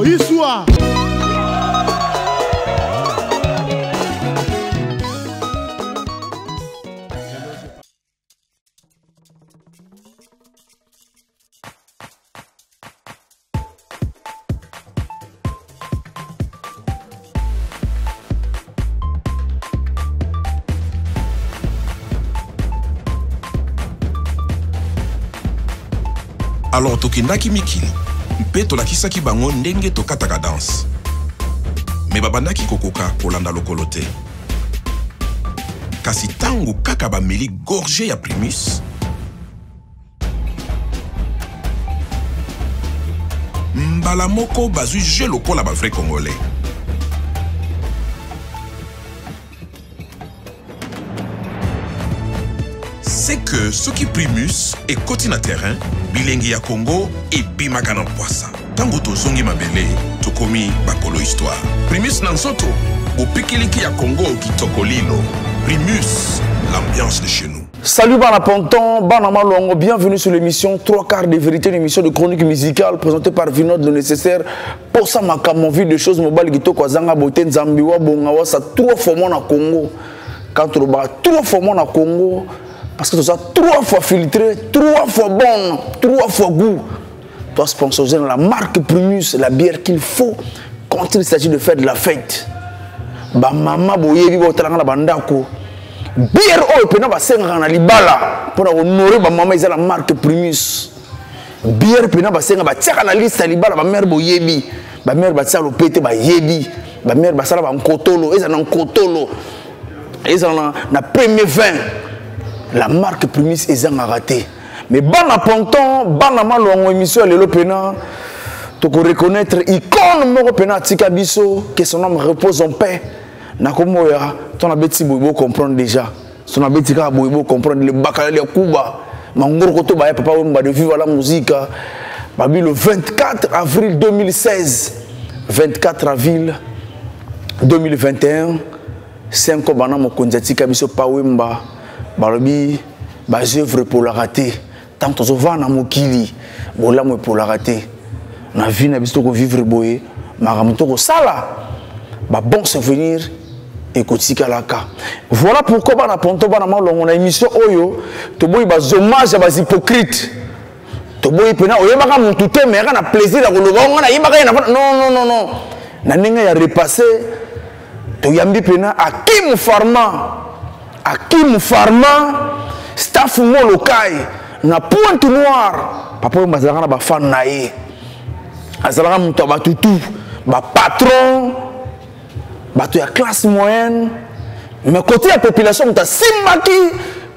Histoire. Alors tokendaki mikili mpe tolakisaki bango ndenge tokataka danse me babandaki kokoka kolanda lokolo te kasi tango kaka bameli gorge ya Primus mbala moko bazwi je lokola ba vrai congolais. C'est que ce qui Primus est côté na terrain, bilingi ya Congo et bimaka na poisa. Tango tozongi mabele, tokomi bakolo histoire. Primus nansoto, au pikiliki ya Congo qui tokolino. Primus, l'ambiance de chez nous. Salut Bana Ponton, Bana Malongo, bienvenue sur l'émission 3 quarts de vérité, une émission de chronique musicale présentée par Vinod le nécessaire. Pour ça, ma vie de choses mobile qui toko zanga bote Nzambiwa bongawa ça 3 fois mon na Congo. Quand on va 3 fois mon na Congo. Parce que tout ça, 3 fois filtré, 3 fois bon, 3 fois goût. Toi, sponsoriser la marque Primus, la bière qu'il faut quand il s'agit de faire de la fête. Ba maman boyebi ba otalanga la bandako. Bière oyo pena ba senga na libala pour honorer ba maman ils la marque Primus. Bière pena ba senga ba tiaka na liste libala ba mère boyebi, ba mère ba tsalo pété ba yebi, ba mère ba sala ba nkotolo, eza na nkotolo. Eza na premier vin. La marque Primus est en raté. Mais Bana Ponton, Bana Malongo émission Lelo Pena, tu peux reconnaître icône Moro Pena Tikabiso, que son nom repose en paix. Nakomoya, ton abeti boibo comprendre déjà. Son abeti ka boibo comprendre le bacalao de Cuba. Mangoro koto ba papa wemba de vivre la musique. Babi le 24 avril 2016. 24 avril 2021. 5 bana mo konjati kabiso pa wemba. Balobi bas œuvre pour la rater tant que va na mokili bola mo pour la rater na vie na biso ko vivre boye maramuto ko sala ba bon souvenir et kotika laka. Voilà pourquoi Bana Ponto Bana Malongo na émission oyo to boy ba hommage ba hypocrite to boy pena oyo maka mutu te mais na plaisir la koloba ngana yibaka na non na ninga ya repasser to yambi pena Hakim Pharma Hakim Pharma, staff Molokai, na Pointe Noire. Papa Mazara ba fan nae. Azara muto ba tutu, ba patron, ba to ya classe moyenne. Mais côté la population muta Simbaki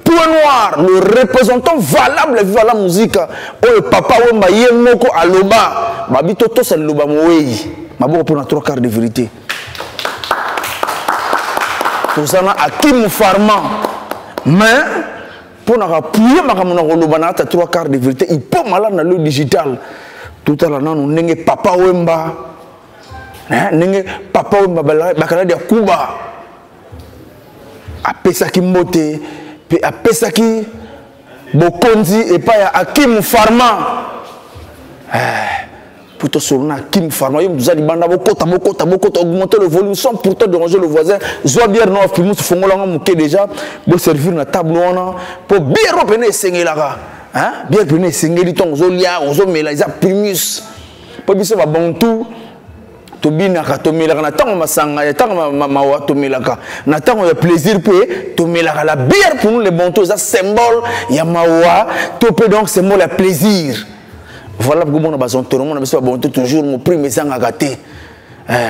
Pointe Noire, le représentant valable de la musique. Oh papa wemba yemoko aloba, ba bitoto sa loba moyi. Maboko pour na 3 quarts de vérité. Tout ça na Hakim Pharma. Mais pour nous appuyer ma 3 quarts de vérité, il peut malade dans le digital. Tout à l'heure nous n'engue papa wemba. N'engue papa wemba bakala de Cuba. A pesaki moté, puis a pesaki bokonzi et pas Hakim Pharma. Plutôt sur Hakim Pharma, vous allez augmenter le volume sans pourtant déranger le voisin. Zoa bière non, Primus Fongolanga mouké déjà, pour servir na table pour bien reprendre les là. Hein? Bien reprendre les ton zolia, ozomela, ils a Primus. Pour bien se va bon tout. Tobinaka tomelaka na tango masanga ya tango mawa tomelaka na tango ya plaisir pe tomelaka la bière pour nous les bons ça symbole ya mawa topé donc symbole ya plaisir. Voilà pourquoi on a besoin de tout le monde, on a besoin de toujours mon prix mais à gâter.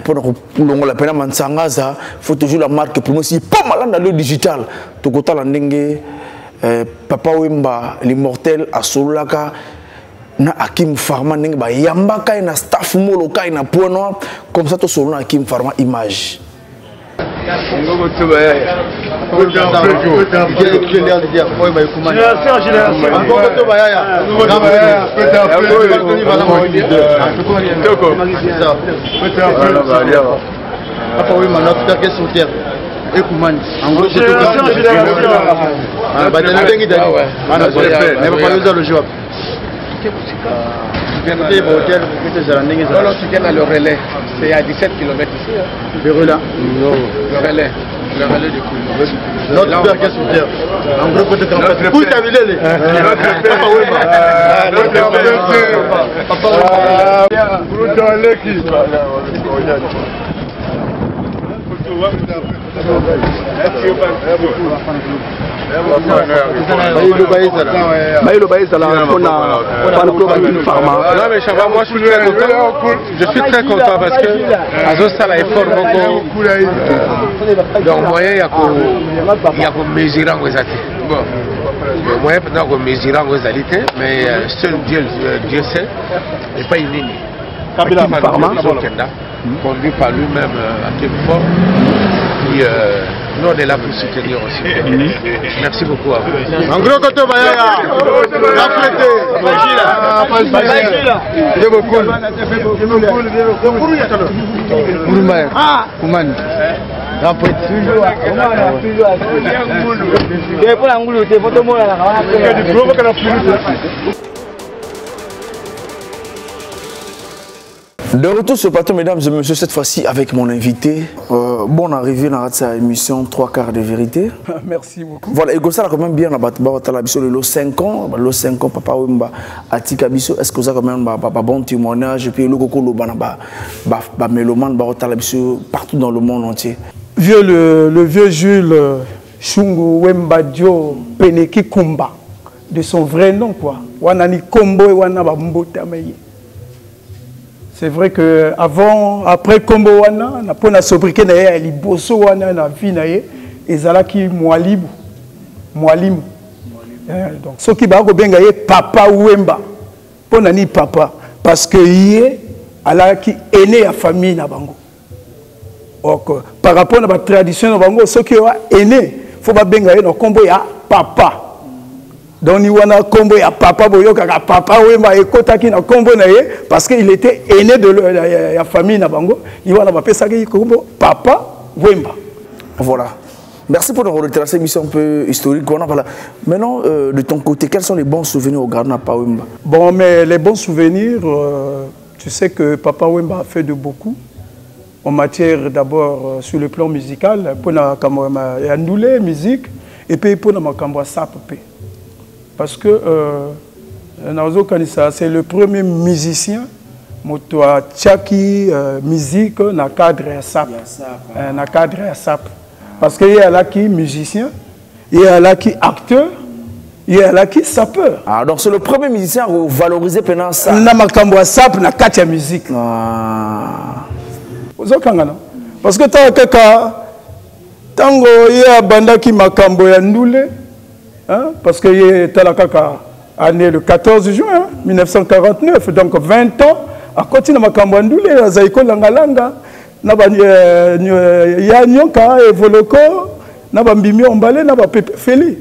Pour nous la peine mansangaza, faut toujours la marque pour nous si pas mal dans le digital. Tout côté la ndenge papa Wemba l'immortel à Solaka na Hakim Pharma ndenge ba yambaka na staff Molokai na Pointe Noire comme ça to solo na Hakim Pharma image. Le relais, c'est à 17 km ici. Le relais. Le relais du coup. Notre père qui est sur terre. En gros, côté campagne. Où t'as vu les je suis très content parce que Azosala est fort donc moyen il y a qu'on mesurer en réalité. Bon, le moyen maintenant qu'on mesurer en réalité, mais seul Dieu sait, et pas une ligne. Conduit par lui-même à Kemfort, qui nous on est là pour soutenir aussi. Merci beaucoup à vous. En gros, quand on va y aller, de retour sur le plateau, mesdames et messieurs, cette fois-ci avec mon invité. Bonne arrivée dans cette émission 3 quarts de vérité. Merci beaucoup. Voilà, et ça quand même bien le 5 ans, le 5 ans, Papa Wemba Atika Biso. Est-ce que ça quand même un bon témoignage? Et puis le coco le mélomane partout dans le monde entier. Le vieux Jules Shungu Wemba Dio Peneki Kumba, de son vrai nom quoi. Wanani Kombo et Wana Mbota Meye. C'est vrai que après Kombo Wana, on a pas sobriqué na liboso Wana na vie na ye, ezalaki Mwalimu. Donc ce qui va benga ye Papa Wemba. Pona ni papa parce que yé alaki aîné à famille na bango. Donc par rapport à la tradition na bango, ce qui est aîné, faut ba benga ye no Kombo ya papa. Donc, il y a un combo à papa, papa, na combo parce qu'il était aîné de la famille. Il y a un combo papa, Wemba. Voilà. Merci pour nous retracer une émission un peu historique. Maintenant, de ton côté, quels sont les bons souvenirs au Ghana, Papa Wemba? Bon, mais les bons souvenirs, tu sais que Papa Wemba a fait de beaucoup. En matière d'abord sur le plan musical, pour la musique, et puis pour la SAP. Parce que c'est le premier musicien qui a tchaki musique dans le cadre de SAP. Parce qu'il y a là qui est musicien, il y a là qui est acteur, il y a là qui est sapeur. Ah, donc c'est le premier musicien à valoriser pendant ça. Dans le SAP, dans la musique. Parce que tango il y a banda qui makambo ya ndule. Parce qu'il était né le 14 juin 1949, donc 20 ans, à côté de Makambandule, à Zaïko Langalanga, Yanyoka et Voloko, Nabambimi Ombale, Nabapé Feli.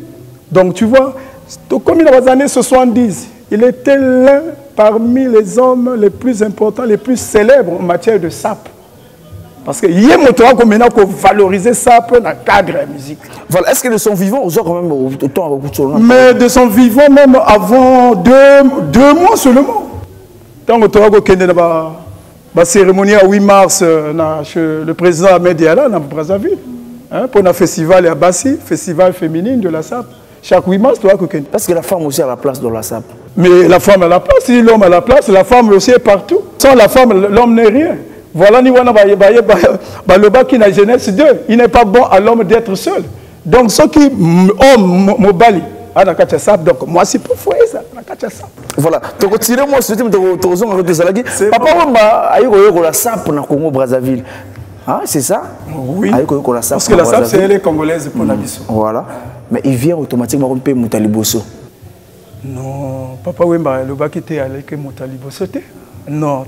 Donc tu vois, comme dans les années 70, il était l'un parmi les hommes les plus importants, les plus célèbres en matière de SAP. Parce que il y a maintenant qu'on valoriser ça dans le cadre de la musique. Voilà. Est-ce que de son vivant, ils ont quand même autant beaucoup de choses? Mais de son vivant, même avant 2 mois seulement. Tant que tu as la cérémonie à 8 mars, le président Ahmed Diala dans Brazzaville, pour un festival à Bassi, festival féminine de la SAP. Chaque 8 mars, tu as que. Parce que la femme aussi a la place dans la SAP. Mais la femme a la place, si l'homme a la place, la femme aussi est partout. Sans la femme, l'homme n'est rien. Voilà, le bas qui n'a jeunesse 2. Il n'est pas bon à l'homme d'être seul. Donc, ceux qui homme mobali, donc moi c'est pour faire ça. Voilà. Donc, tirez-moi ce type de Papa Wemba a eu la SAP dans le Congo Brazzaville. Ah, c'est ça? Oui. Parce que la SAP, c'est elle est congolaise pour la mission. Voilà. Mais il vient automatiquement comme payer Moutaliboso. Non, Papa Wemba, le bas qui était avec Moutaliboso. Non,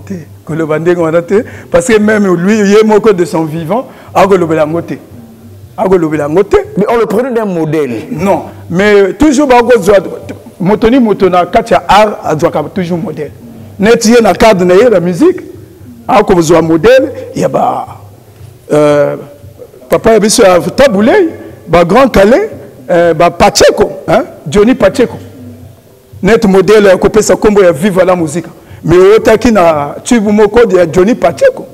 parce que même lui, il est mort de son vivant, à le Belangote. Mais on le prenait d'un modèle. Non, mais toujours Motoni Motona Katia art a toujours modèle. Net y a un cadre de la musique. Comme un modèle, il y a papa a vu taboulé, grand Calais, Pacheco, Johnny Pacheco. Net modèle copé sa combo ya vive la musique. Mais autant qu'il a tube moko de Johnny Pacheco.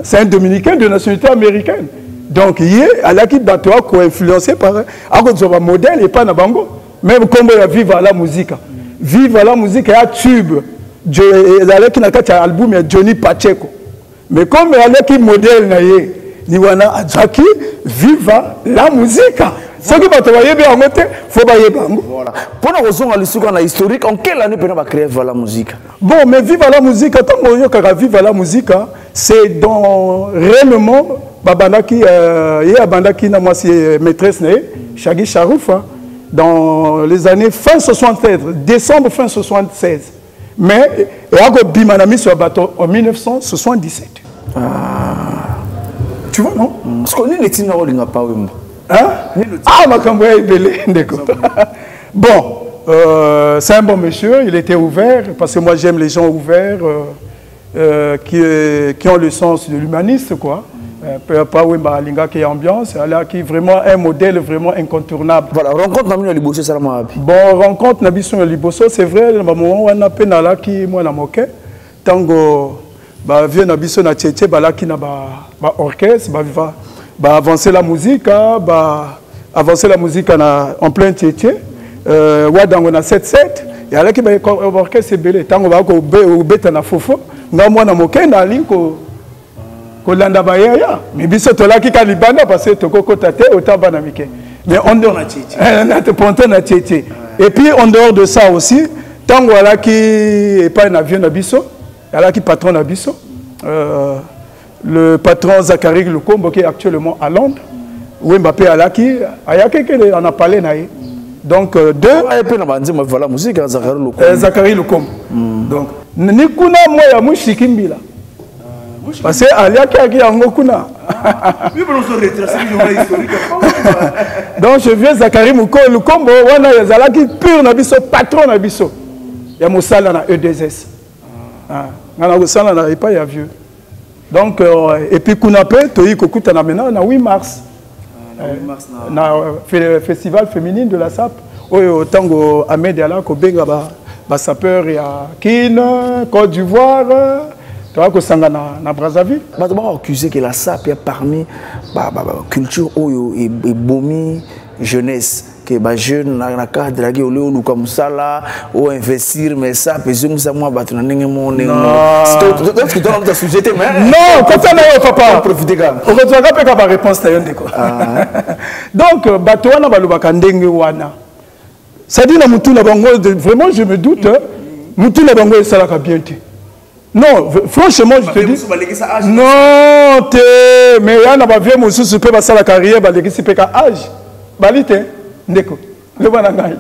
C'est un Dominicain de nationalité américaine. Donc il a qui bateau ko influencé par un modèle et pas na bango. Même combo ya vive la musique. Vive la musique ya tube. Il a qui na kata album ya Johnny Pacheco. Mais comme il a qui modèle na ye ni wana adjaki viva la musique. Ce qui va te voir bien en côté, faut pas y aller. Voilà. Pour nous rejoindre à l'histoire historique, en quelle année peut-on créer Viva la musique? Bon, mais Viva la musique, tant que Viva la musique, c'est dans réellement Babandaki, Babandaki na moi c'est maîtresse né, Chagui Charouf, dans les années fin 76, décembre fin 76. Mais et a go bimanami sur bateau en 1977. Tu vois non? Parce qu'on est les tina olinga pa wemba. Ah, ma cambrée est bon, c'est un bon monsieur, il était ouvert, parce que moi j'aime les gens ouverts, qui ont le sens de l'humaniste, quoi. Pas Wemba Linga qui est ambiance, qui est vraiment un modèle vraiment incontournable. Voilà, rencontre Nabino Liboso, ça m'a appris. Bon, rencontre Nabino Liboso, c'est vrai, le moment où on a peine à la qui, moi, la moquette, tango, vieux Nabiso na tchétché, là qui n'a pas orchestre, avancer la musique, avancer la musique en plein tchétché, on a 7-7, et alors qu'il y a un orchestre belé, tant qu'on va au bête na fofo, na moi na moquette na ligne ko landa bayaya, mais biso to la qui kalibana parce que to koko tate autant banamike. Mais en dehors na tchétché, na te ponte na tchétché. Et puis en dehors de ça aussi, tant voilà qui est pas un avion na biso, là qui patron na biso. Le patron Zachary Lukombo qui est actuellement à Londres, où Mbappé Alaki, il y a quelqu'un qui en a parlé. Donc, deux. Voilà, musique, Zachary Lukombo. Donc, Nikuna Moya Mouchikimbila. Parce que Aliaki a Ngokuna. Donc, je viens Zachary Lukombo, on a Zalaki pur Nabiso, patron Nabiso. Il y a Moussala na E2S. Il y a Moussala na pas, il y a vieux. Donc, et puis, Kounapé, Toyi Kokuta na maintenant, na 8 mars. Na festival féminine de la SAP. Au tango Ahmed Yala, Kobenga, sapeur et à Kin, Côte d'Ivoire, tu vois, na Brazzaville. Tu vas accuser que la SAP est parmi la culture et bomi jeunesse. Que les jeunes na cadre là ou comme ça là ou investir mais ça pesum ça moi battre na ndenge mon ndenge c'est ce que tu as sujet mais non quand ça na papa profiter quand on va pas ka réponse ta yonde quoi donc bato wana balobaka ndenge wana ça dit na mutu na bango vraiment je me doute mutu na bango ça la bien te non franchement je te dis non te mais yana ba vieux mususu pe ba sala carrière ba legisi pe ka âge balite ndeko le bana ngai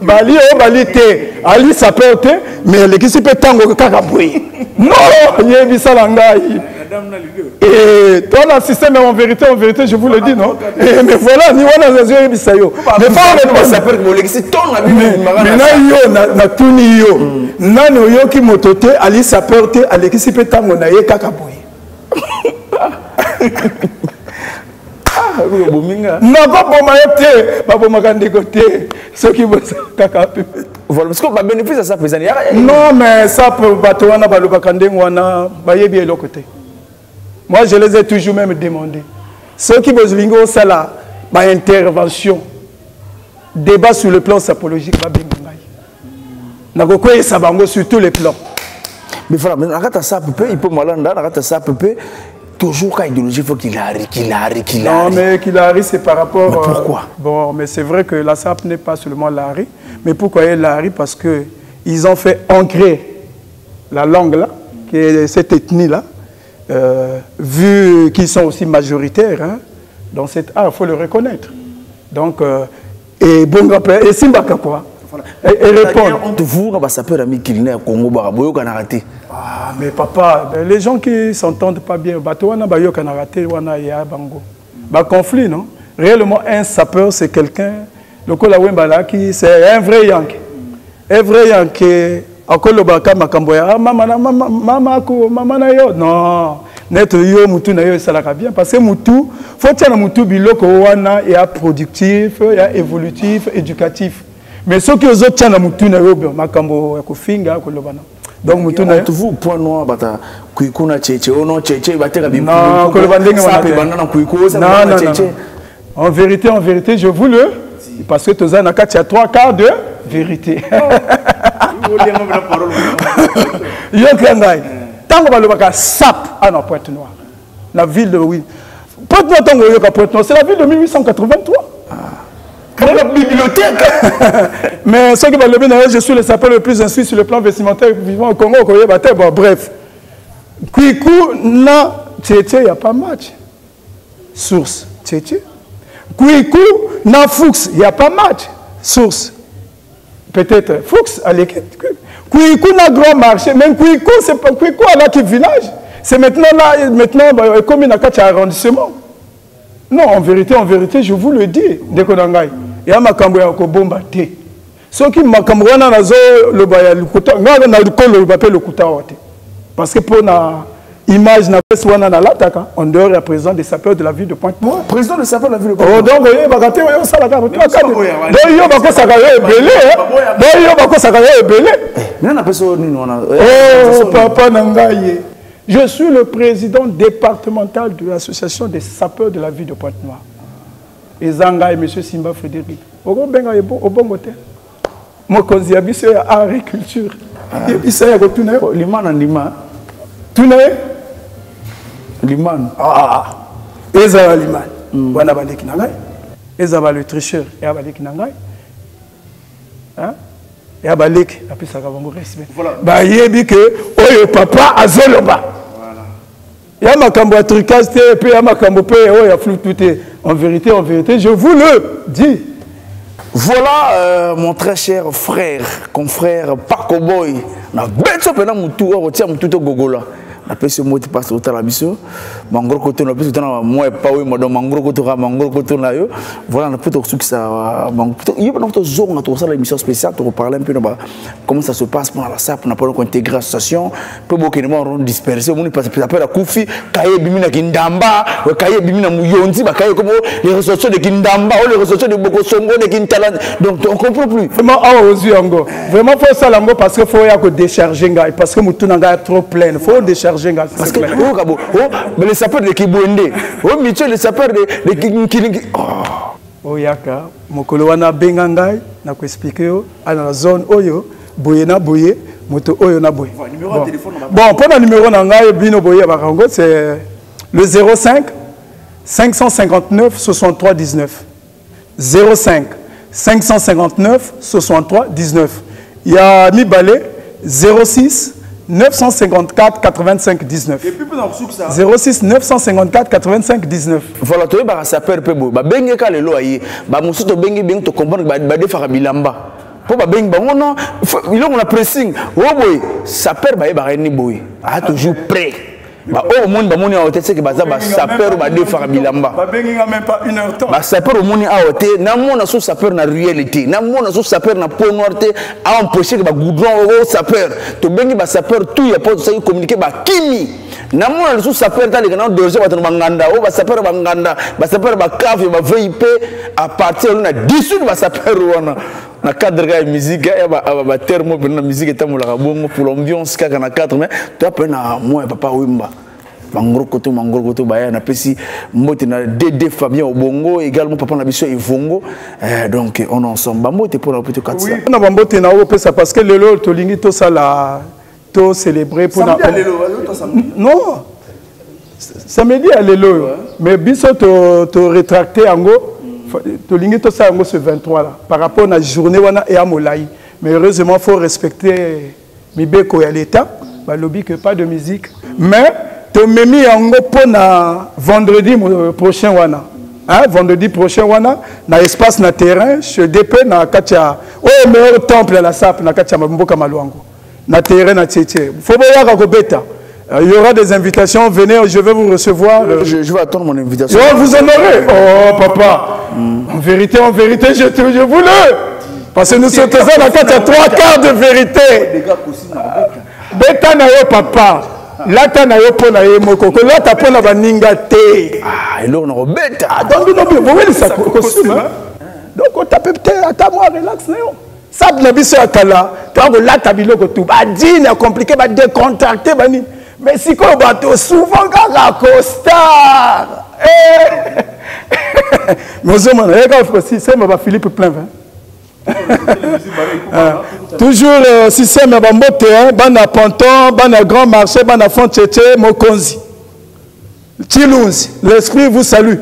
bali o balite ali sapote mais le kisi pe tango kaka boy non yebi sala ngai et toi le système en vérité je vous le dis non mais voilà ni wana zazo yebi sayo mais pas sapote le kisi ton na mais na yo na tuni yo nani yo ki motote ali sapote ali kisi pe tango na ye kaka boy non, pas pour m'arrêter, pas pour m'arrêter côté. Ceux qui vont caca. Voilà, parce que bénéfice à ça, non, mais ça pour Batouana, Balubakandé, Wana, Bayebi l'autre côté. Moi, je les ai toujours même demandé. Ceux qui vont lingo, ça là, ma intervention, débat sur le plan sapologique, va bien. Nagokoye Sabango sur tous les plans. Mais voilà, mais ça peut, il peut malanda, ça peut. Toujours quand idéologie, il faut qu'il arrive. Non, mais qu'il arrive, c'est par rapport... Mais pourquoi bon, mais c'est vrai que la SAP n'est pas seulement l'ARI, mais pourquoi elle l'ARI? Parce qu'ils ont fait ancrer la langue là, qui est cette ethnie-là, vu qu'ils sont aussi majoritaires hein, dans cet art, il faut le reconnaître. Donc, et bon, et Simbaka quoi. Et répondre. Vous, on va s'appeler ami Kilné Congo Baraboyo Kanarate. Ah, mais papa, les gens qui s'entendent pas bien, Bato wana bayo Kanarate wana ya bango. conflit, non? Réellement, un sapeur, c'est quelqu'un, le Kola Wembala, qui c'est un vrai Yankee. Un vrai Yankee, à Kolobaka Makamboya, maman na yo, non. Net yo, Moutou na yo, ça l'a bien. Parce que Moutou, faut que Moutou biloko wana, il y a productif, il y a évolutif, éducatif. Mais ceux qui ont autres Moutou na yo, Makambo, Kofinga, Kolobana. Donc Moutou na yo. Vous, point noir, bata, Kuikuna Tchétché, oh non, Tchétché, bata, non, Kolobandeng, non. En vérité, je vous le dis, parce que Tozanaka, il y a 3 quarts de vérité. Tant que tu sap à la Pointe-Noire, la ville de oui. Pointe-Noire, c'est la ville de 1883. Comme la bibliothèque. Mais ce qui va lever, je suis le sapeur le plus instruit sur le plan vestimentaire vivant au Congo. Bon, bref. Kouikou, na Tchétché, il n'y a pas match. Source, Tchétché. Kouikou, na Fuchs, il n'y a pas match. Source. Peut-être Fuchs à l'équipe. Kouikou na grand marché. Même Kouikou, c'est pas Kouikou à la village. C'est maintenant là, comme il y a 4 arrondissements. Non, en vérité, je vous le dis, Dekonangai. Il y a Makambo ya Kobomba te. Ceux qui Makambo na nazo le baya le kuta, ngana na le bapé le kuta ote. Parce que pour na image na peswana na lataka, on doit représenter des sapeurs de la ville de Pointe-Noire. Président des sapeurs de la ville de Pointe-Noire. Oh donc voyez bakate yo sala ka. Donc yo bako saka yo belé. Donc yo bako saka yo belé. Nana peso ni wana. Oh papa nangaye. Je suis le président départemental de l'association des sapeurs de la ville de Pointe-Noire. Et Zanga et M. Simba Frédéric. Au bon côté. Moi, quand je suis à agriculture, je suis à Liman en Liman. Liman. Ah. Et ça, Liman. On a balé qui n'a et ça va le tricheur. Et à balé qui n'a et à balé qui a pu s'accommoder respect. Bah, il dit que, oh, papa, à Zoloba. Il y a ma cambo tricage, et puis il y a ma cambo pé, oh, il y a flou tout est. En vérité, je vous le dis. Voilà mon très cher frère, confrère Paco Boy. Na beto pena mutu o tia mutu to gogola. Na pese moti passe au talabiso. Mangro koto na pese tana moi pa oui modon mangro koto na yo. Voilà na peut que ça il y a notre zone to ça l'émission spéciale pour parler un peu comment ça se passe pour la SAP na pour intégrer association peu beaucoup de monde dispersé on passe après la Koufi kaye bimina kindamba kaye bimina muyonzi ba kaye comme les ressources de kindamba ou les ressources de Boko Songo de Kintalan donc on comprend plus vraiment aux yeux ngo vraiment faut ça lango parce que faut y a que décharger ngai parce que mutu nanga trop plein faut décharger ngai parce que mais les sapeurs de Kibwende oh Michel les sapeurs de Kilingi oh yaka mokolo wana benga ngai na ko expliquer yo ana zone oyo boye na boye moto oyo na boye bon pour le numéro na ngai bino boye ba kango c'est le 05 559 63 19 05 559 63 19 il y a Mibale 06 954 85 19 06 954 85 19 voilà tu es sapeur pebo ba bengi ka lelo ayi ba musuto bengi bengi to comprendre ba defaka bilamba po ba bengi bango non il on a pressing oh boy sapeur ba ni boy a toujours prêt ba au monde ba moni a hôtel c'est que ba sapeur ba defaka bilamba ba bengi même pas 1 heure temps ba sapeur moni a hôtel na mona so sapeur na réalité na mona so sapeur na peau noire te a empêcher que ba goudron au sapeur to bengi ba sapeur tout ya pas ça communiquer ba kimi na mona so sapeur ta les grands dossiers ba nganda o ba sapeur ba nganda ba sapeur ba cave ba VIP à partir na 18 ba sapeur wana na cadre de musique ba termo na musique etamula bongo pour l'ambiance kaka na 4 mais toi pena moi papa wimba mangro koto baya na pesi mbote na Dédé Fabien Obongo également papa na biso Evongo donc on ensemble ba mbote pour la petite katsa oui na mbote na opesa parce que lelo to lingi to sala to célébrer pour na non samedi à lelo mais biso to rétracter ango to lingi to sala ango ce 23 là par rapport à la journée wana et à Molaï mais heureusement faut respecter mibeko ya l'état ba lobby que pas de musique mais to memi yango pona vendredi prochain wana vendredi prochain wana na espace na terrain chez DP na katia oh meilleur temple à la SAP na katia mboka malwango na terrain na tchétché faut boyaka ko beta Il y aura des invitations, venez, je vais vous recevoir. Je vais attendre mon invitation. Je vais vous honorer. Oh, papa. En vérité, je voulais. Parce que nous sommes dans la carte à 3 quarts de vérité. Beta na yo, papa. Là, tu as po na yo mokoko. Là, tu as po na baninga te. Ah, et là, on a bêta. Donc, vous voyez ça costume. Donc, on tape peut-être, attends-moi, relax. Ça, tu as vu ça, tu as là. Tu as là, tu as vu le tout. C'est compliqué, tu as décontracté. Mais si on bateau souvent quand costard. Mais c'est ma Philippe plein toujours système à Bambote, Bana Panton, Bana Grand Marché, Bana Fontete, Mokonzi. Tilounzi, l'esprit vous salue.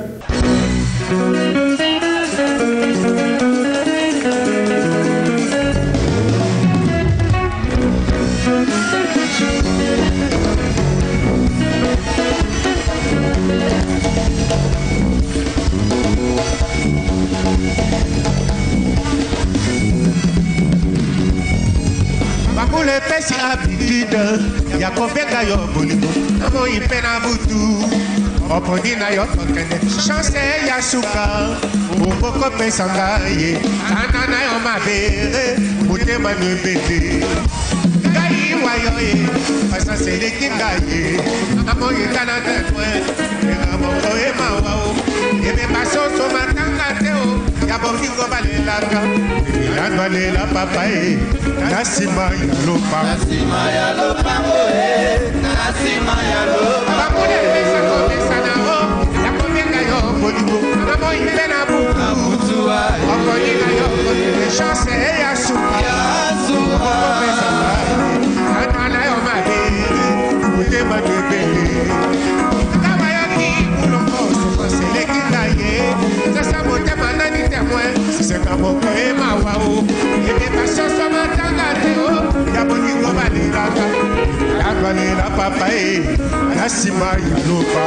pesi habitude ya kobeka yo bolingo namoyi mpe na butu oponi na yo tokende chance ya suka okokopesa ngai ana na yo mabere motema no ebete ngai wayo ye pasa seleki ngai namoyi tala tetwe ekamoko emawao ebe basoso matanga te o ya bokingo balelaka yanwalela papa e nasima ya lopa nasima ya lopa bakule pesa kopesa na o ya kobenga yo bolingo namoyi mpe na butu okoni na yo kotele chance ya suka okopesa ngai ana na yo mabere motema debele kabayaki mulongo sokoseleki ngai ye sasa motema nani témoin siseka moko emawao ebe basoso matanga te o ya bolingo balelaka yanwalela papa e nasima ya lopa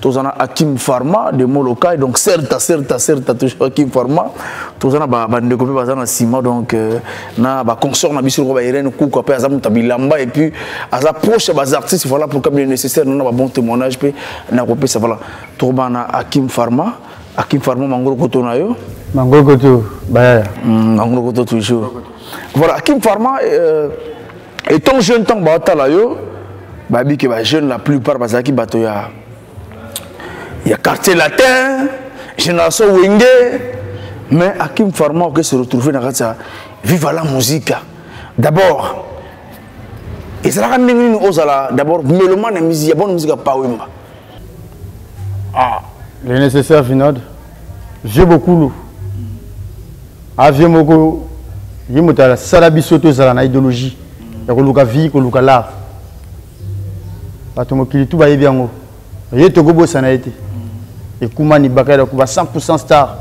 Tozana Hakim Pharma de Molokai, donc certes toujours Hakim Pharma. Tozana bande copie bazana ciment donc na ba consort na biso ba Irene Kouko après azamu tabilamba et puis aza proche bas artistes voilà pour comme nécessaire na ba bon témoignage pe na copie ça voilà. Tobana Hakim Pharma mangolo koto na yo. Mangolo koto ba mangolo koto toujours. Voilà Hakim Pharma étant jeune temps ba tala yo ba bi que ba jeune la plupart bazaki bato ya il y a quartier latin, génération Wenge, mais Hakim Pharma qui se retrouve dans vive la musique. D'abord, et ça la d'abord, mélomane et musique, bonne musique à Pawemba. Ah, le nécessaire, Vinod. J'ai beaucoup. J'ai beaucoup. J'ai beaucoup. Salabi soto zala idéologie. Il y a vie, il y a l'art. Tout va bien. Il y a Togo Sanaïté. Et Koumani Bakayda Kouba 100% star.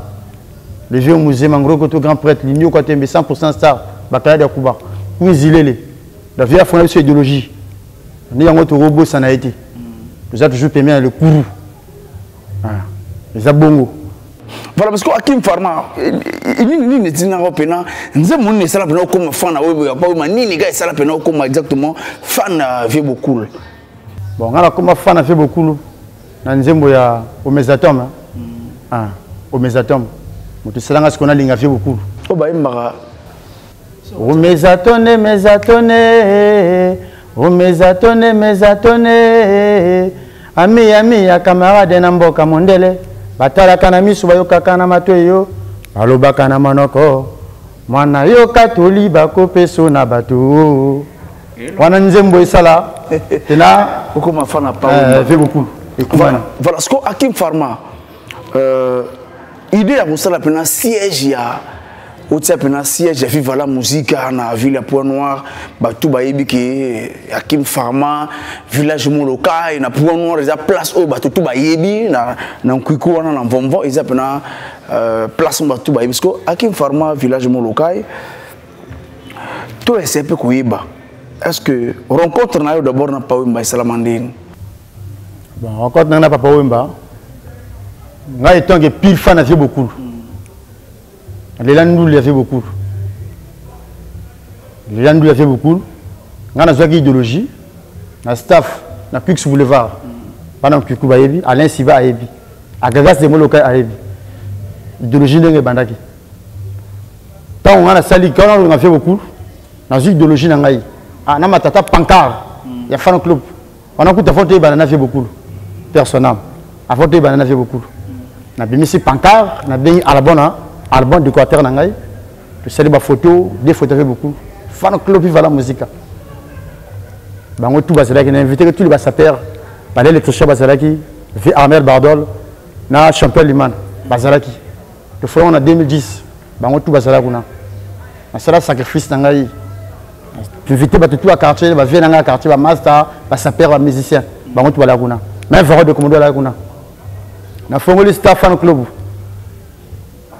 Le vieux musée Mangro Koto grand prêtre, l'Igno Kotembe 100% star. Bakayda Kouba. Où est la vieille fondée sur l'idéologie. Il y a un autre robot Sanaïté. Vous avez toujours aimé le Kourou. Les Abongo. Voilà, parce que Hakim Pharma, il n'est pas pena. Nous avons une salle comme fan à Web, ni les gars salle comme exactement fan vieux beaucoup. Bon, on a comme fan vieux beaucoup. Nous avons au Mésatom. Au Mésatom. Nous savons ce qu'on a ligne vieux beaucoup. Oh bah Mbara. Au Mésatonné, Mésatonné, au Mésatonné, Mésatonné. Ami, ami, ya camarade Namboka Mondele. Batala kanami subayoka kana matoyo aloba kana manoko mwana yo katoli bako peso na bato wana nzembo esala tena okoma fana pa fait beaucoup voilà ce que Hakim Pharma idée ya kosala pena siège ya otia pena siège ya vive la musique na ville ya Point Noir bato bayebi ke Hakim Pharma village moloka na Point Noir eza place o bato tout bayebi na nkuiku wana na Mvomvo eza pena place bato bayebi parce que Hakim Pharma village moloka to essayer pe koyeba est-ce que rencontre na yo d'abord na Pawemba Salamandine bon rencontre na Pawemba ngai tant que pile fan avait beaucoup. Les Landou il y avait beaucoup. Les Landou il y avait beaucoup. On a une idéologie, un staff, un Pux Boulevard. Pendant que Kuba Yebi, Alain Siva a Yebi. À Gagas de Moloka a Yebi. Idéologie de Bandaki. Quand on a sali, quand on a fait beaucoup, dans une idéologie nangai. Ah, na matata pancart. Il y a fan club. On a coupé photo banana fait beaucoup. Personnel. A photo banana fait beaucoup. On a bien mis pancart, on a bien à la bonne. Album de quartier nangai, je salue ma photo, des photos beaucoup. Fan club vive la musique. Bango tout bazalaki, on a invité tous les bassapères, par l'électricien bazalaki, V Armel Bardol, na champion Liman bazalaki. Le frère on a 2010, bango tout bazalaki na. Na sala sacrifice nangai. Invité tout à quartier, va venir dans quartier, va master, bassapères, va musicien, bango tout bazalaki na. Même vraiment de commander la kuna. Na fongoli staff fan club.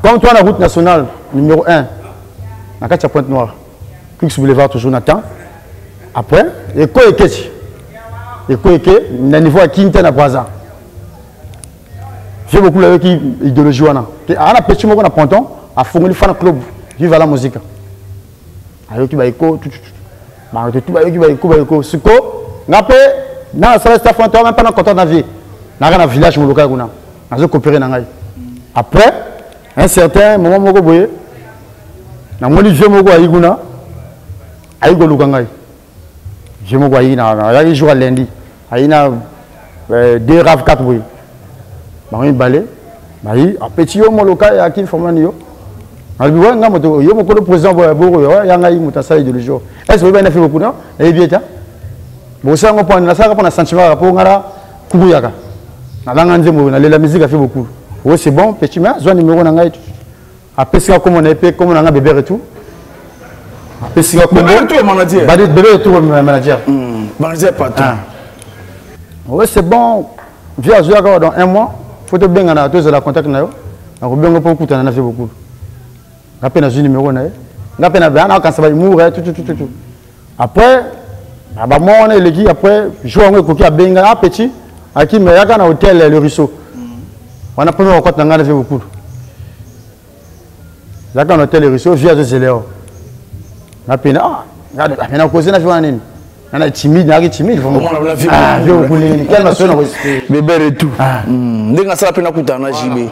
Comme toi, la route nationale numéro 1, à Pointe Noire, Pux Boulevard, toujours Nathan. Après, Eko Eke, le niveau à Quinten à Boisa. J'ai beaucoup d'idéologie. On a petit mot qu'on a ponton, à Fongoli Fan Club, vive la musique. Ayoki Baiko, tout Baiko, Suko, Napé, dans la salle staff, on même pas dans le content de la vie. Dans un village, on a coopéré. Après, un certain moment, je suis allé à Igona. Je me suis allé jour à lundi. Il y a 2 raves 4 boys. Je suis allé à petit homme local à qui formé. Je suis allé à le président de le jour. Est-ce que vous avez fait beaucoup de temps? Vous avez un sentiment pour la musique a fait beaucoup. Oui, c'est bon, petit mais j'ai un numéro nangai. Après ça comme on est payé comme on a bébé et tout. Après ça comme bébé tout est manager. Bébé et tout manager. Manager patron. Oui, c'est bon. Viens jouer dans 1 mois. Faut te bien gagner tous la contact na yo. On bien pour écouter on a fait beaucoup. Après na un numéro na. Après na bien quand ça va mourir tout. Après bah moi on est l'équipe après jouer on coquille à benga petit à qui mais y a un hôtel le Ruisseau. On a pris un compte dans le beaucoup. Là, quand on a tel réseau, via de Zéléo. On a pris on a causé, on a timide, on a timide. Bébé et tout. Dès qu'on a ça, on a coûté un JB.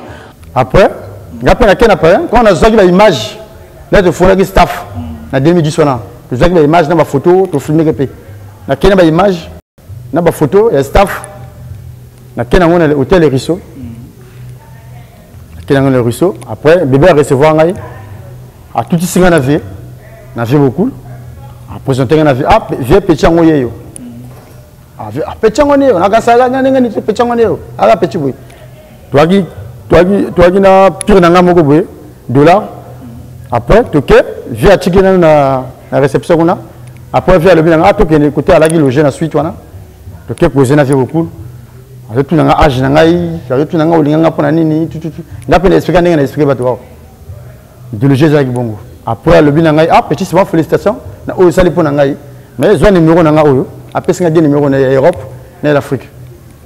Après, quand on a sorti l'image, là, il faut que staff. En 2010, on a sorti l'image, on a photo, on a filmé. On a une image, on a photo, et staff. On a un hôtel et réseau. Le ruisseau. Après, bébé a recevoir à tout ici on a vu. na vie beaucoup présenté na vie vieux petit ngo yeyo petit ngo neyo na kasala nga ni petit ngo neyo ala petit boy toi qui na pire na ngamo ko boy dollar après toke via tiki na réception kuna après via le bien to ke côté ala ki loger na suite wana toke poser na vie beaucoup avec tout na âge na ngai avec tout na nga olinga pona nini tout ngape na expliquer ndenge na expliquer bato wao de loger za ki bongo après le bien ngai petit c'est bon félicitations na oyo sali pona ngai mais zo numéro na nga oyo après singa de numéro na Europe na l'Afrique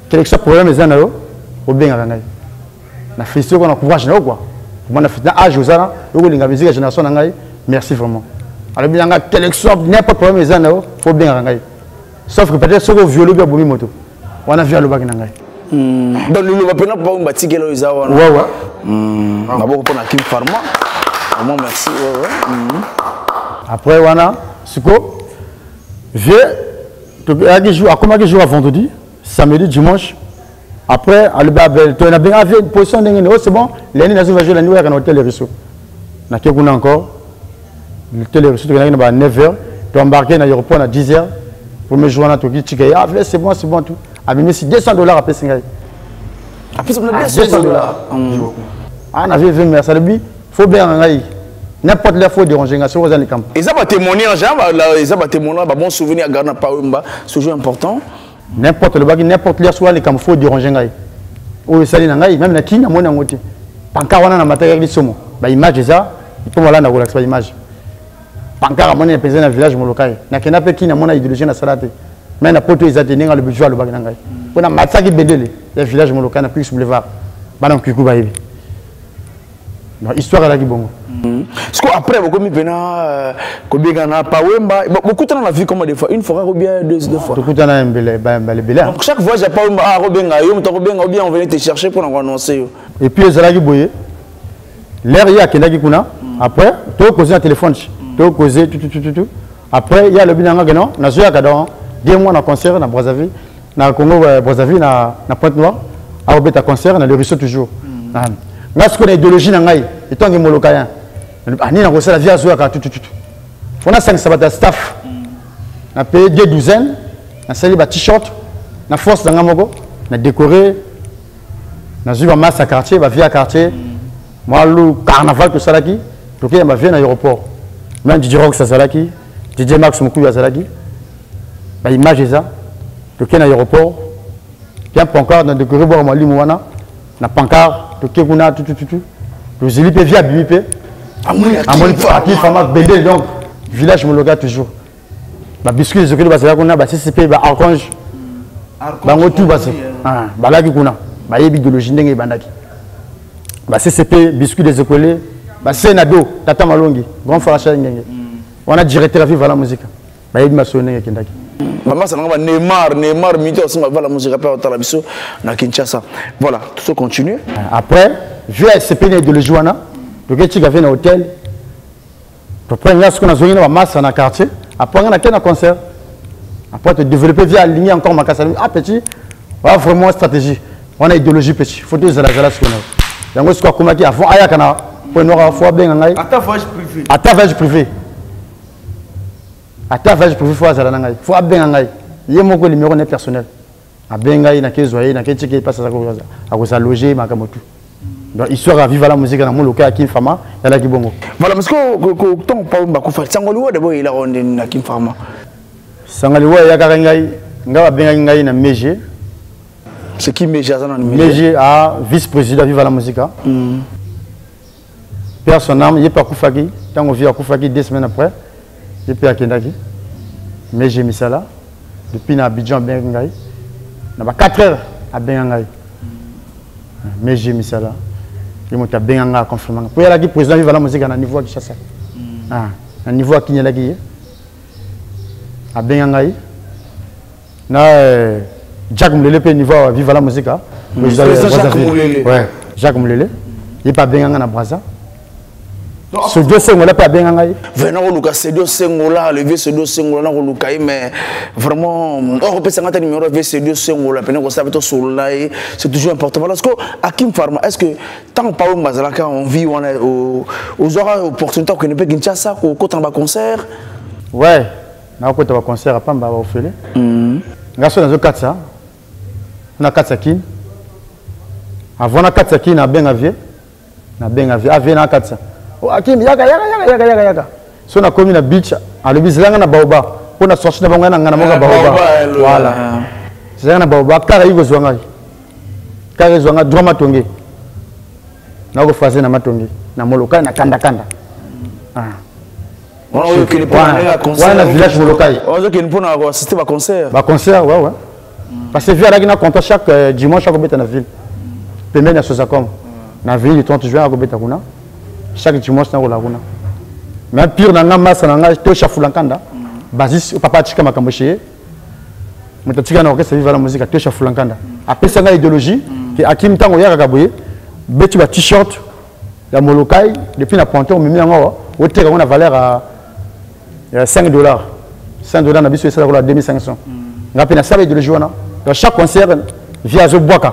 quel que soit problème ezana yo obenga ngai na félicité ko na courage na quoi moi na fait na âge ozana yo linga musique génération na ngai merci vraiment alors bien nga quel que soit n'importe problème ezana yo faut benga ngai sauf que peut-être ce que violon bien bomi moto wana via le baki na ngai donc le va pena pas umba tikelo eza wana ouais ngaboko pona Kim Pharma vraiment merci après wana siko vieux to jour comment que jour à vendredi samedi dimanche après à le babel tu as bien avié une position ndenge oh c'est bon l'année na va jouer la nuit à l'hôtel Les Risseaux na kekuna encore l'hôtel Les Risseaux tu na ba 9h tu embarqué na aéroport à 10h premier jour na to ki tikaya c'est bon tout a mis $200 après singai après $200 on avait 20 merci lui faut bien ngai n'importe les faut déranger ngai sur les camps et ça va témoignage là ça va témoigner ba bon souvenir garder pas Wemba ce jour important n'importe le bagi n'importe les soit les camps faut déranger ngai o sali na ngai même na kina mona ngoti pankara wana na matériel lisomo ba image ça il peut voilà na relax ba image pankara mona pesa na village molokai na kena pe kina mona idéologie na salate mais na poto ezate ninga le budget le bagi na ngai pona matsaki bedele le village molokai na plus boulevard bana kiku ba yebi non histoire là qui bongo parce que après beaucoup mi pena ko biga na pa Wemba beaucoup de la vie comme des fois une fois ou bien deux fois tout temps na mbele belé donc chaque fois j'ai pas Robenga yo mto Robenga ou bien on venait te chercher pour annoncer et puis ezala ki boye l'air ya kendaki kuna après to causer un téléphone to causer tout après il y a le binanga geno na zo ya kadon 2 mois na concert na Brazzaville na Congo Brazzaville na Pointe-Noire a obeta concert na le Risseau toujours parce que l'idéologie n'a ngai et tant que molokayen ani na kosala via zo ya tout on a 5 sabata staff na payé 2 douzaines na sali ba t-shirt na force dans ngamoko na décorer na zuba masse à quartier ba via quartier moi le carnaval que salaki to ke ba via na aéroport même DJ Rock ça salaki DJ Max Mukuya ya salaki ba image ça to ke na aéroport bien pancarte na décorer bo mali mwana na pancarte to ke kuna tout le zili pe via bipe amoni aki fama bende donc village mologa toujours ba biscuit zo ke ba sala kuna ba CCP ba archange bango tout ba se balaki kuna ba yebi idéologie ndenge bandaki ba CCP biscuit des écoles ba Senado tata malongi grand frère ngenge on a directeur vive la musique ba yebi masone ngenge kindaki maman ça ngaba Neymar mito ça va la musique après au biso na Kinshasa voilà tout ça continue après vu SCP idéologie wana to ke tika fait na hôtel to prendre ce qu'on a zongi na masse na quartier après on a qu'un concert après te développer via ligne encore makasa petit voilà vraiment stratégie on a idéologie petit faut deux zala ce qu'on a yango ce quoi comme qui avant aya kana pour noir fois bien ngai à voyage privé fois zala ngai fois bien ngai yemo ko numéro net personnel a bengai na kezoye na ketiki passe à ko loger makamotu donc histoire à vivre la musique dans mon local à Kim Pharma yala ki bongo voilà parce que ton pa ba ko fa sangoliwo de boy la on na Kim Pharma sangaliwo ya ka ngai ngaba benga ngai na Meje c'est qui Meje ça na Meje a vice-président vivre la musique personnellement il pas kufaki tango via kufaki 2 semaines après il peut akendaki Meje misala depuis na Abidjan benga ngai na ba 4 heures à benga ngai Meje misala il m'a bien engagé confirmé pour y aller président vivre la musique à niveau de Kinshasa à niveau à Kinyalagi à bien engagé na Jacques Moulele peut niveau vivre la musique ouais Jacques Moulele il pas bien engagé na Brazza Ce deux sengola pas bien ngai. Venant au Lucas, c'est deux sengola, le vieux c'est deux sengola au Lucas, mais vraiment, on peut s'en numéro vieux c'est deux sengola, pendant qu'on savait tout sur là, c'est toujours important. Parce que Hakim Pharma, est-ce que tant pas au Mazalaka, on vit on est aux horaires opportunités qu'on ne peut Kinshasa, au côté en bas concert? Ouais, na côté en concert à Pamba au Félé. Garçon dans le 4 ça, on a 4 sakin. Avant na 4 sakin, na bien avié, avié na 4 ça. Hakim yaka so na komi na beach alobi zanga na baoba pona sorti na bango na ngana moka baoba voilà zanga na baoba kara yugo zwanga droit matonge na ko fazer na matonge na molokai na kanda wana village molokai on qui pour assister ba concert ouais parce que via na compte chaque dimanche à kobeta na ville pembeni ya Sosacom na ville du 30 juin à kobeta kuna chaque dimanche na kolakuna mais pire na massa na ngai to chafulankanda basis papa tika makambo chez mutatika na orchestre viva la musique to chafulankanda apesa nga idéologie que Hakim tango yaka kaboye betu ba t-shirt ya molokai depuis na ponton mimi ngo o teka na valeur à $5 $5 na biso ça la 2500 ngapi na sabe idéologie wana dans chaque concert via zo boaka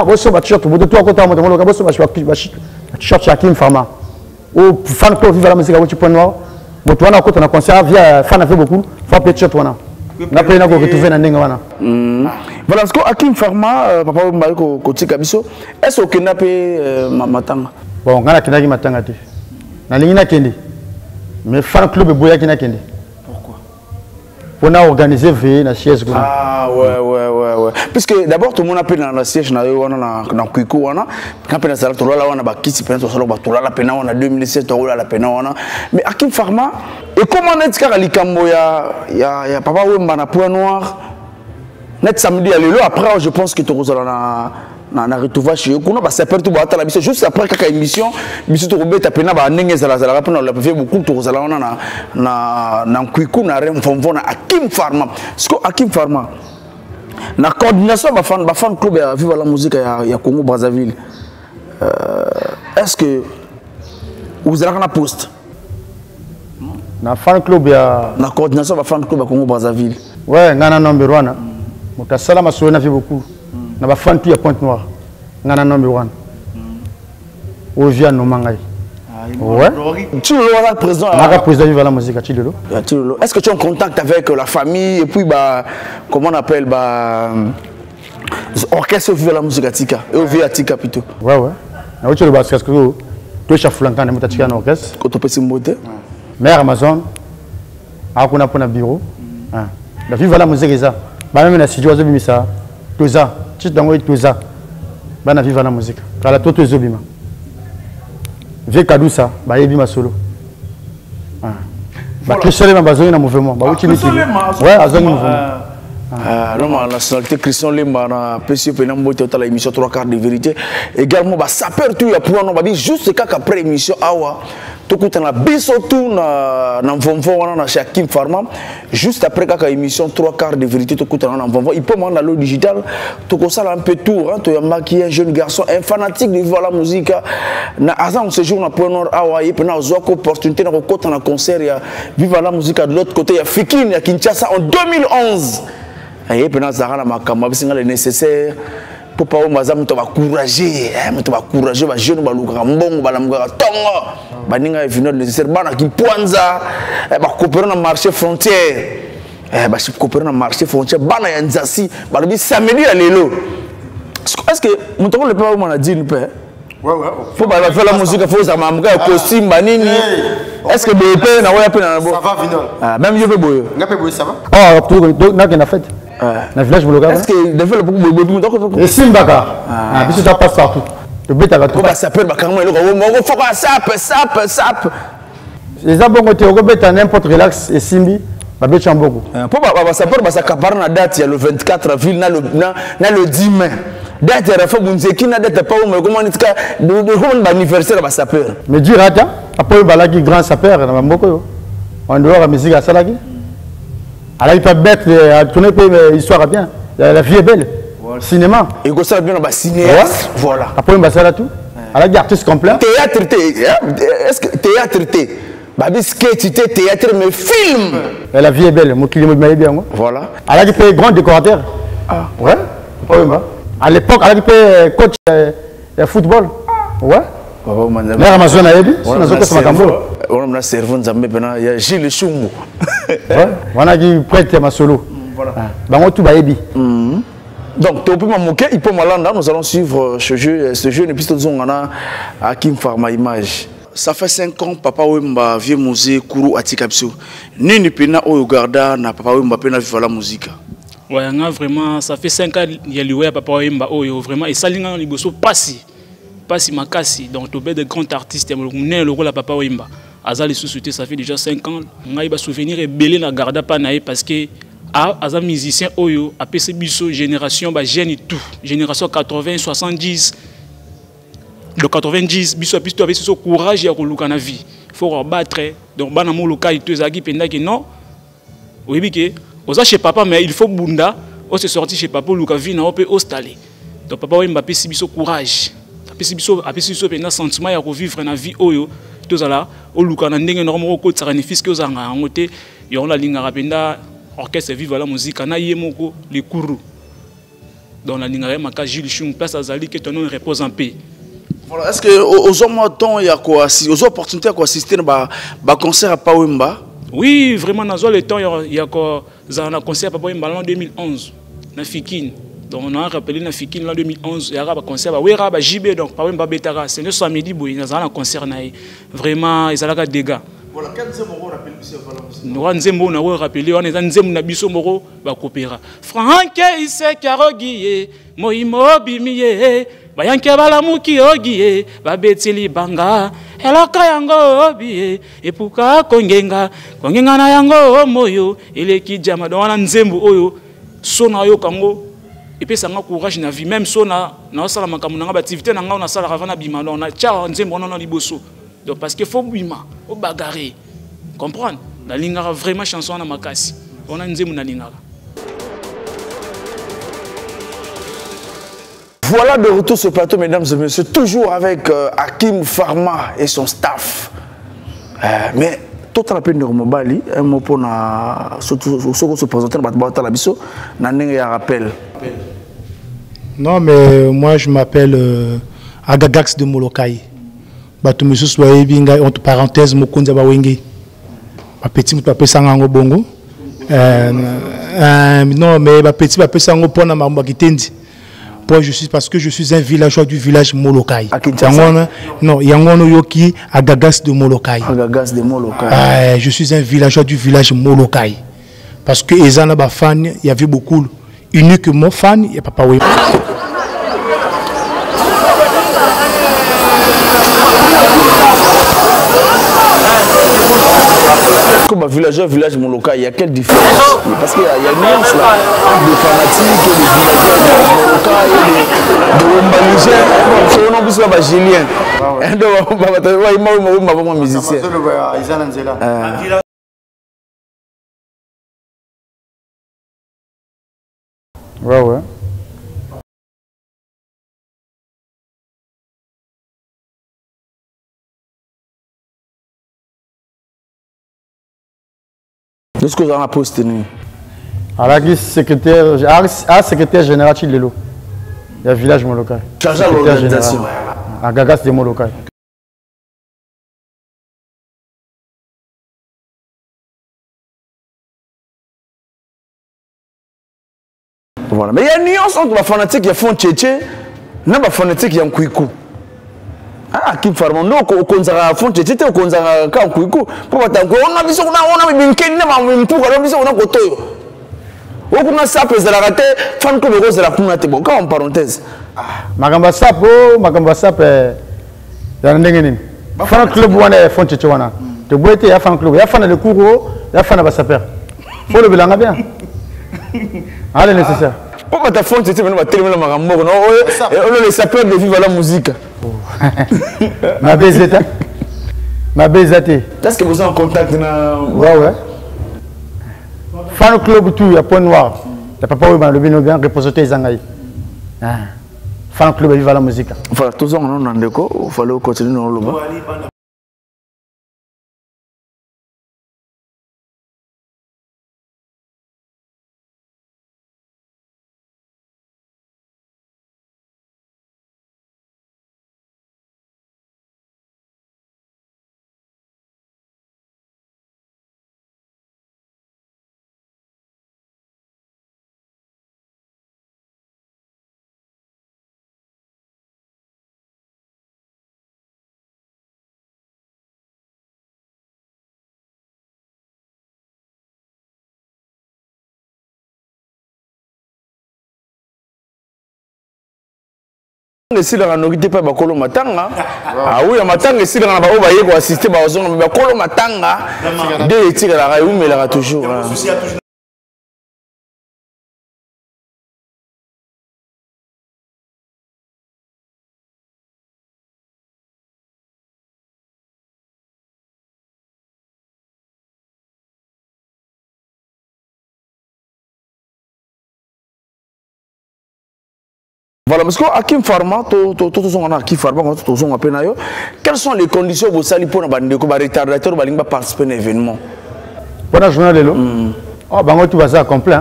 boso ba t-shirt bodo to akota mo molokai boso ba t-shirt ya Hakim Pharma. Au fan club vive la musique à Point Noir, mais toi on a côté on a concert via fan a fait beaucoup, faut peut-être toi na pas na ko retrouver na ndenge wana. Voilà ce que Hakim Pharma papa mbaye ko tika biso est-ce que na pe matanga bon ngana kinaki matanga te na lingi na kende mais fan club boya kina kende pourquoi pour na organiser veille na siège ouais puisque d'abord tout le monde appelle dans la siège na na kuiko wana quand pena sala tola wana ba kisi pena to sala ba tola la pena wana 2017 tola la pena wana mais Hakim Pharma et comment net ka likambo ya papa Wemba na Point Noir net samedi à lelo après je pense que to kozala na retrouva chez eux kuna ba sapeur tout bata la biso juste après kaka émission biso to robeta pena ba ndenge zala pena la fait beaucoup to kozala wana na kuiko na remfomfo na Hakim Pharma ce que Hakim Pharma na coordination ba fan club ya Viva la musique ya Congo Brazzaville est-ce que vous avez un poste na fan club ya na coordination ba fan club ya Congo Brazzaville ouais ngana number 1 mutasala masolo na fi beaucoup na ba fan tu ya Point Noir ngana number 1 Ovia no mangai ouais tu le président na président Viva la musique Chilolo est-ce que tu es en contact avec la famille et puis bah comment on appelle bah orchestre Viva la musique Atika et Ovia Atika plutôt ouais na ucho le parce que to chafulankana mutatika na orchestre ko to pesi mbote mère Amazon akuna pona bureau la Viva la musique eza ba même na studio azobimisa toza ti dango toza ba na Viva la musique kala to ezobima Vieux Kadousa, bah yebi masolo. Bah Christian Lemba bazongi na mouvement, bah uti miti. Ouais, azongi mouvement. Non, la nationalité Christian Lemba na PCO penambo total émission 3 quarts de vérité. Également bah sapeur tout ya pour non bah juste après émission awa. Tokuta na biso tout na mvomvo wana na Hakim Pharma juste après kaka émission 3 quarts de vérité tokuta na mvomvo il peut m'en aller digital tokosala un peu tour hein to yamba qui est un jeune garçon un fanatique de Viva la musique na azan ce jour na Point Noir awa et pena zoko opportunité na kokota na concert ya Viva la musique de l'autre côté ya Fikine ya Kinshasa en 2011 et pena zara na makamba bisinga le nécessaire pour pas au courager ba jeune ba luka mbongo ba lamuka tongo ba ninga vino nécessaire bana ki Pwanza ba coopérer na marché frontière ba coopérer na marché frontière bana ya Nzasi ba lobi samedi à lelo est-ce que mutongo le pas mona dit nous père ouais faut ba faire la musique faut ça mamuka costume ba nini est-ce que BP na waya pe na bo ça va vino même yo pe boyo ngape boyo ça va tout na que na fête na village Bologa est-ce que développe beaucoup et Simbaka biso ça passe partout le but à tout ça peut ba carrément le faut pas sap les abongo te obeta n'importe relax et Simbi ba becha mboko pour ba sapeur ba sakapara na date ya le 24 avril na le 10 mai date ya fa bunzeki na date pas mais comment nika de anniversaire ba sapeur mais dire ata après balaki grand sapeur na mboko yo on doit la musique à salaki. Alors il peut bête à tourner histoire bien. La vie est belle. Voilà. Cinéma. Et que ça bien dans cinéaste. Voilà. Après on va ça là tout. a dit artiste complet. Théâtre, est-ce que théâtre, babi sketch, théâtre, mais film. Et la vie est belle, mon client m'a bien. Voilà. Elle a dit que grand décorateur. Ah. Ouais. À l'époque, elle a dit que coach de football. Ouais. Mais Amazon a dit, c'est un cerveau. On a un cerveau, il y a Gilles Choumou. On a dit prête ma solo. Voilà. Bah, tout va bien. Donc, tu peux m'amoquer, il peut m'aller. Nous allons suivre ce jeu et puis nous allons à Kim Pharma Image. Ça fait 5 ans, Papa Wemba vieux musée Kourou Atikapso. Nini pena o garda na Papa Wemba pena viva la musique. Ouais, vraiment, ça fait 5 ans il y a le Papa Wemba oh vraiment et ça linga liboso passi makasi donc tu de grands artistes mais le rôle à Papa Wemba. Azali société ça fait déjà 5 ans. Ngai ba souvenir et belé na garda pas naé parce que Aza musicien oyo a PC biso génération ba jeune et tout génération 80 70. Le 90, biso pisto avec ce courage à koluka na vie. Il faut rebattre donc bana mo local tu zaki penda que non. Oui bike, oza chez papa mais il faut bunda, on se sorti chez papa luka vie na on peut installer. Donc papa Wemba pesi biso courage. Apesi biso penda sentiment ya ko vivre na vie oyo tozala o luka na ndenge normal ko tsara ni fiske ozanga ngote yo la linga penda orchestre vive la musique na yemoko les kourou. Dans la linga maka Jules Chung place azali que ton nom repose en paix. Voilà, est-ce que aux hommes il y a quoi aux opportunités à assister à concert à Papa Wemba? Oui, vraiment dans le temps il y a quoi un concert à Papa Wemba en 2011 na Fikine. Donc on a rappelé na Fikine en 2011 il y a un concert à Wera ba JB donc Papa Wemba betara c'est le samedi boy dans un concert na vraiment ils allaient dégâts. Voilà, quel nzembo rappelle biso voilà musique. Nous nzembo na rappelé on est nzembo na biso moko ba coopéra. Franck ise karogiye moimo bimiye bayanke balamuki ogie babetili banga elaka yango obie epuka kongenga na yango moyo eleki jama donc wana nzembo oyo sona yo kango epesa nga courage na vie même sona na sala makambo na activité na nga na sala ravana bima donc na tia nzembo na liboso donc parce que faut bima au bagarrer comprendre na lingara vraiment chanson na makasi on a nzembo na lingara. Voilà de retour sur le plateau, mesdames et messieurs, toujours avec Hakim Pharma et son staff. Mais tout à la peine de Mobali, un mot pour se présenter dans la biso, n'a rappel. Non, mais moi je m'appelle Agagax de Molokai. Batumisus Waibinga, entre parenthèses, Mokunza Bawenge. Ma petit m'appelle Sangango Bongo. Non, mais ma petit m'appelle Sango Pona Mambakitendi. Parce que je suis un villageois du village Molokai. Non, Yangono Yoki, Agagas de Molokai. Agagas de Molokai. Je suis un villageois du village Molokai. Parce que Ezana ba fan, il y avait beaucoup. Uniquement fan, il n'y a pas Wemba. Comme un village Molokai, il y a quelle différence? Parce qu'il y a une nuance là, des fanatiques, des villageois de Molokai, de Wemba-Niger, c'est un peu ça, Julien. Donc, il musicien. Ouais, ouais. Qu'est-ce que vous avez posté? Alors, secrétaire général Chilelo. Il y a le village Molokai. Chargé à l'organisation. À Gagas de Molokai. Voilà. Mais il y a une nuance entre les fanatiques qui font tchétché et les fanatiques qui font kouikou. Ah, qui farment non, qu'on s'en font tchétché, qu'on s'en fait kouikou. Pour que on a vu ça, on a vu qu'il n'y a pas de pour on a vu ça, on a côté. On a ça, c'est la raté, fan comme rose la pomme, c'est bon, quand en parenthèse. Magamba Sapo, il y a un dingin. Fan club ou un font tchétché wana. Tu bois été à fan club, il y a fan de couro, il y a fan de Bassaper. Faut le bilan bien. Allez, nécessaire. Pourquoi tu as fait tchétché, mais tu as tellement marre, non? On les sapeurs de vivre la musique. Ma baisette. Ma baisette. Est-ce que vous êtes en contact? Ouais, ouais. Fan club tout, il y a point noir. Il n'y a pas le binogan reposé Zangaï. fan club viva la musique. Voilà, tous on en ndeko, il fallait continuer dans le bas. Si la n'occupe pas bakolo matanga ah oui matanga si la ba obaye ko assister ba ozonga mais bakolo matanga de tira la rayu mais la toujours voilà, parce que Hakim Pharma, quelles sont les conditions pour ça pour les retardateurs qui participer à l'événement? Pour la journée de l'eau, tout va ça complet.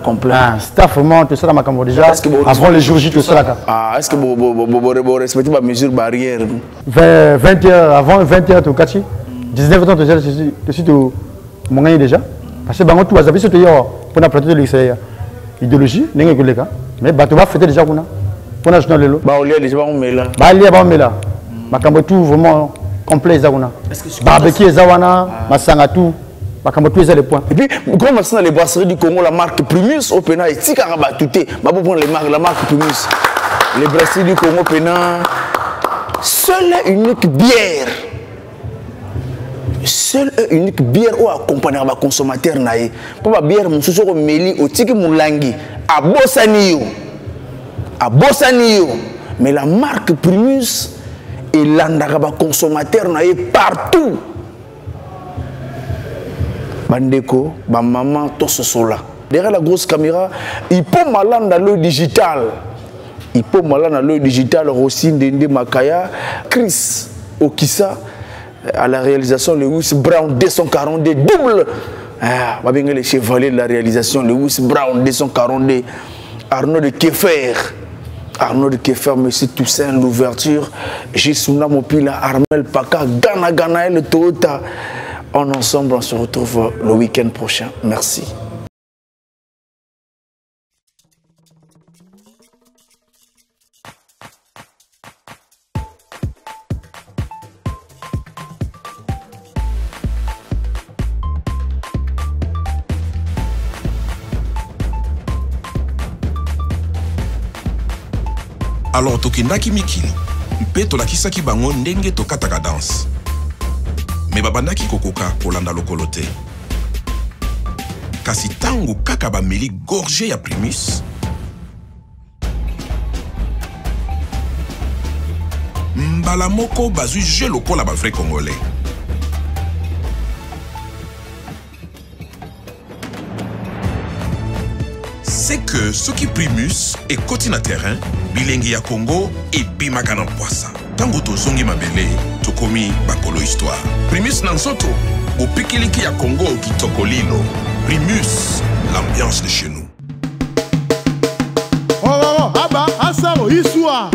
Complet. Staff, vraiment, tout ça, déjà. Avant les jours J, tout ça. Est-ce que vous respectez les mesures barrières? 20h, avant 20h, tout caché. 19h, tout suite, mon gagné déjà. Parce que tout va ça, pour la plateau de l'extérieur. Idéologie, n'est-ce que les cas. Mais tu vas fêter déjà. Pour la journée de l'eau. On est déjà on met là. On est là. Tout vraiment complet. Barbecue, Zawana, Masanga, tout. Les points. Et puis, quand on a les brasseries du Congo, la marque Primus, au Pena, et si on a tout, on va prendre la marque Primus. Les brasseries du Congo, Pena, seule et unique bière. Seule et unique bière où accompagner les consommateurs. Pour la bière, on se met au Tiki Moulangi, à Bossanio. À Bossanio. Mais la marque Primus est l'andara consommateur partout. Bandeko, ma maman, tout ce sola. Derrière la grosse caméra, il peut malin dans l'œil digital. Il peut malin dans l'œil digital, Rosine Dende Makaya, Chris Okissa, à la réalisation, Lewis Brown 242, double. Ah, les chevaliers de la réalisation, Lewis Brown 242, Arnaud de Keffer. Arnaud de Keffer, Monsieur Toussaint, l'ouverture, Gisuna Mopila, Armel Paka, Gana Gana et le Toyota. En ensemble, on se retrouve le week-end prochain. Merci. Alors tokendaki mikili mpe tolakisaki bango ndenge tokataka danse me babandaki kokoka kolanda lokolo te kasi tango kaka bameli gorge ya Primus mbala moko bazwi je lokola ba vrai congolais. C'est que ce qui Primus est côté na terrain, bilengi ya Congo et bimaka na poisa. Tango tozongi mabele, tokomi bakolo histoire. Primus nansoto, au pikiliki ya Congo kitokolilo. Primus, l'ambiance de chez nous. Oh, aba, asaro, histoire.